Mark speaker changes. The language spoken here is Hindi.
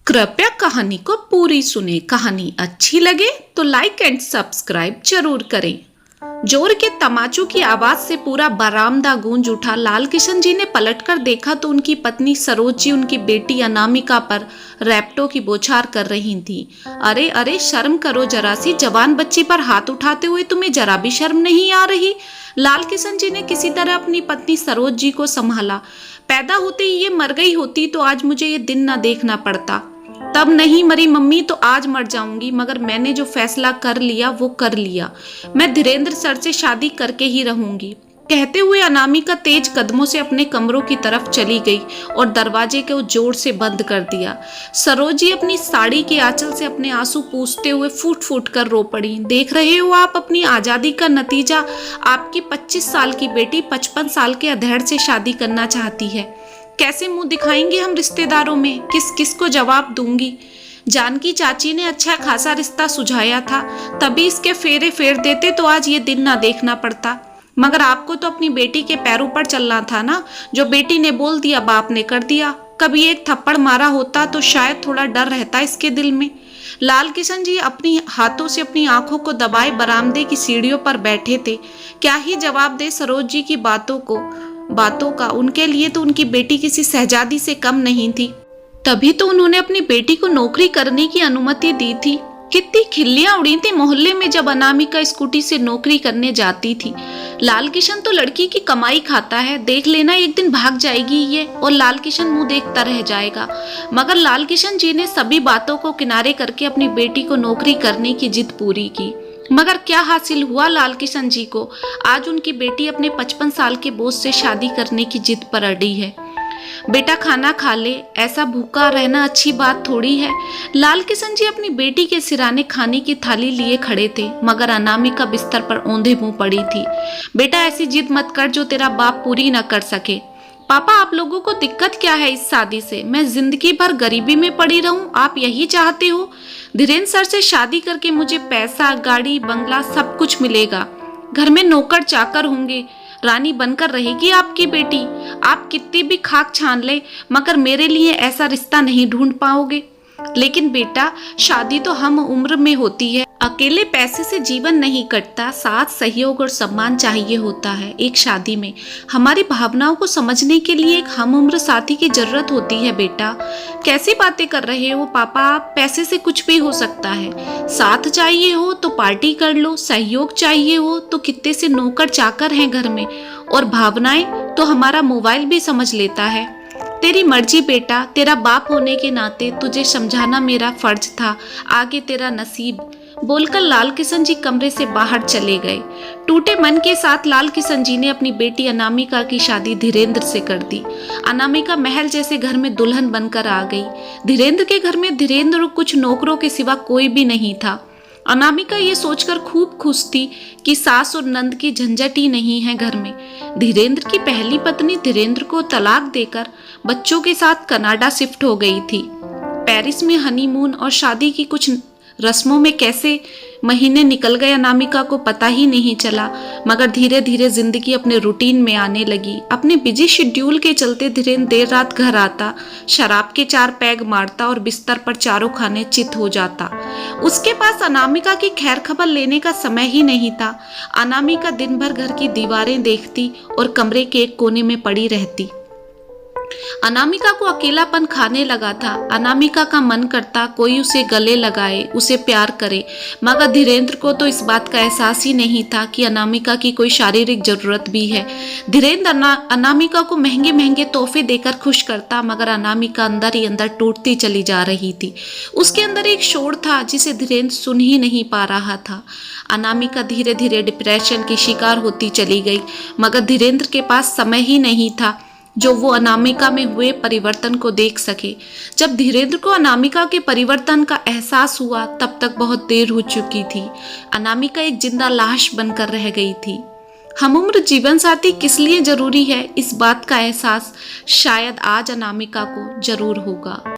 Speaker 1: कृपया कहानी को पूरी सुने। कहानी अच्छी लगे तो लाइक एंड सब्सक्राइब जरूर करें। जोर के तमाचों की आवाज से पूरा बरामदा गूंज उठा। लाल किशन जी ने पलटकर देखा तो उनकी पत्नी सरोज जी उनकी बेटी अनामिका पर रैप्टो की बौछार कर रही थी। अरे अरे, शर्म करो जरा सी, जवान बच्ची पर हाथ उठाते हुए तुम्हें जरा भी शर्म नहीं आ रही। लाल किशन जी ने किसी तरह अपनी पत्नी सरोज जी को संभाला। पैदा होते ही ये मर गई होती तो आज मुझे ये दिन ना देखना पड़ता। तब नहीं मरी मम्मी तो आज मर जाऊंगी, मगर मैंने जो फैसला कर लिया वो कर लिया। मैं धीरेंद्र सर से शादी करके ही रहूंगी। कहते हुए अनामिका तेज कदमों से अपने कमरों की तरफ चली गई और दरवाजे को जोर से बंद कर दिया। सरोजी अपनी साड़ी के आंचल से अपने आंसू पूछते हुए फूट फूट कर रो पड़ी। देख रहे हो आप अपनी आजादी का नतीजा। आपकी 25 साल की बेटी 55 साल के अधेड़ से शादी करना चाहती है। कैसे मुंह दिखाएंगे हम रिश्तेदारों में, किस किस को जवाब दूंगी। जानकी चाची ने अच्छा खासा रिश्ता सुझाया था, तभी इसके फेरे फेर देते तो आज ये दिन ना देखना पड़ता। मगर आपको तो अपनी बेटी के पैरों पर चलना था ना। जो बेटी ने बोल दिया बाप ने कर दिया। कभी एक थप्पड़ मारा होता तो शायद थोड़ा डर रहता इसके दिल में। लाल किशन जी अपनी हाथों से अपनी आंखों को दबाए बरामदे की सीढ़ियों पर बैठे थे। क्या ही जवाब दे सरोज जी की बातों का। उनके लिए तो उनकी बेटी किसी शहजादी से कम नहीं थी, तभी तो उन्होंने अपनी बेटी को नौकरी करने की अनुमति दी थी। कितनी खिल्लियां उड़ी थी मोहल्ले में जब अनामिका स्कूटी से नौकरी करने जाती थी। लाल किशन तो लड़की की कमाई खाता है, देख लेना एक दिन भाग जाएगी ये, और लाल किशन मुंह देखता रह जाएगा। मगर लाल किशन जी ने सभी बातों को किनारे करके अपनी बेटी को नौकरी करने की जिद पूरी की। मगर क्या हासिल हुआ लाल किशन जी को। आज उनकी बेटी अपने 55 साल के बोझ से शादी करने की जिद पर अड़ी है। बेटा खाना खा ले, ऐसा भूखा रहना अच्छी बात थोड़ी है। लाल किशन जी अपनी बेटी के सिराने खाने की थाली लिए खड़े थे, मगर अनामिका बिस्तर पर औंधे मुंह पड़ी थी। बेटा ऐसी जिद मत कर जो तेरा बाप पूरी न कर सके। पापा आप लोगों को दिक्कत क्या है इस शादी से? मैं जिंदगी भर गरीबी में पड़ी रहूं, आप यही चाहते हो? धीरेन्द्र सर से शादी करके मुझे पैसा, गाड़ी, बंगला सब कुछ मिलेगा। घर में नौकर चाकर होंगे, रानी बनकर रहेगी आपकी बेटी। आप कितनी भी खाक छान ले, मगर मेरे लिए ऐसा रिश्ता नहीं ढूंढ पाओगे। लेकिन बेटा शादी तो हम उम्र में होती है, अकेले पैसे से जीवन नहीं कटता। साथ सहयोग और सम्मान चाहिए होता है। एक शादी में हमारी भावनाओं को समझने के लिए एक हम उम्र साथी की जरूरत होती है। बेटा कैसी बातें कर रहे हो पापा आप? पैसे से कुछ भी हो सकता है। साथ चाहिए हो तो पार्टी कर लो, सहयोग चाहिए हो तो कितने से नौकर चाकर हैं घर में, और भावनाएं तो हमारा मोबाइल भी समझ लेता है। तेरी मर्जी बेटा, तेरा बाप होने के नाते तुझे समझाना मेरा फर्ज था, आगे तेरा नसीब। बोलकर लाल किशन जी कमरे से बाहर चले गए। टूटे मन के साथ लाल किशन जी ने अपनी बेटी अनामिका की शादी धीरेंद्र से कर दी। अनामिका महल जैसे घर में दुल्हन बनकर आ गई। धीरेंद्र के घर में धीरेंद्र और कुछ नौकरों के सिवा कोई भी नहीं था। अनामिका ये सोचकर खूब खुश थी कि सास और नंद की झंझट ही नहीं है घर में। धीरेंद्र की पहली पत्नी धीरेंद्र को तलाक देकर बच्चों के साथ कनाडा शिफ्ट हो गई थी। पेरिस में हनीमून और शादी की कुछ रस्मों में कैसे महीने निकल गए अनामिका को पता ही नहीं चला। मगर धीरे धीरे जिंदगी अपने रूटीन में आने लगी। अपने बिजी शेड्यूल के चलते धीरेन्द्र देर रात घर आता, शराब के 4 पैग मारता और बिस्तर पर चारों खाने चित हो जाता। उसके पास अनामिका की खैर खबर लेने का समय ही नहीं था। अनामिका दिन भर घर की दीवारें देखती और कमरे के एक कोने में पड़ी रहती। अनामिका को अकेलापन खाने लगा था। अनामिका का मन करता कोई उसे गले लगाए, उसे प्यार करे, मगर धीरेंद्र को तो इस बात का एहसास ही नहीं था कि अनामिका की कोई शारीरिक जरूरत भी है। धीरेंद्र अनामिका को महंगे महंगे तोहफे देकर खुश करता, मगर अनामिका अंदर ही अंदर टूटती चली जा रही थी। उसके अंदर एक शोर था जिसे धीरेंद्र सुन ही नहीं पा रहा था। अनामिका धीरे धीरे डिप्रेशन की शिकार होती चली गई, मगर धीरेंद्र के पास समय ही नहीं था जो वो अनामिका में हुए परिवर्तन को देख सके। जब धीरेंद्र को अनामिका के परिवर्तन का एहसास हुआ तब तक बहुत देर हो चुकी थी। अनामिका एक जिंदा लाश बनकर रह गई थी। हमउम्र जीवन साथी किस लिए जरूरी है, इस बात का एहसास शायद आज अनामिका को जरूर होगा।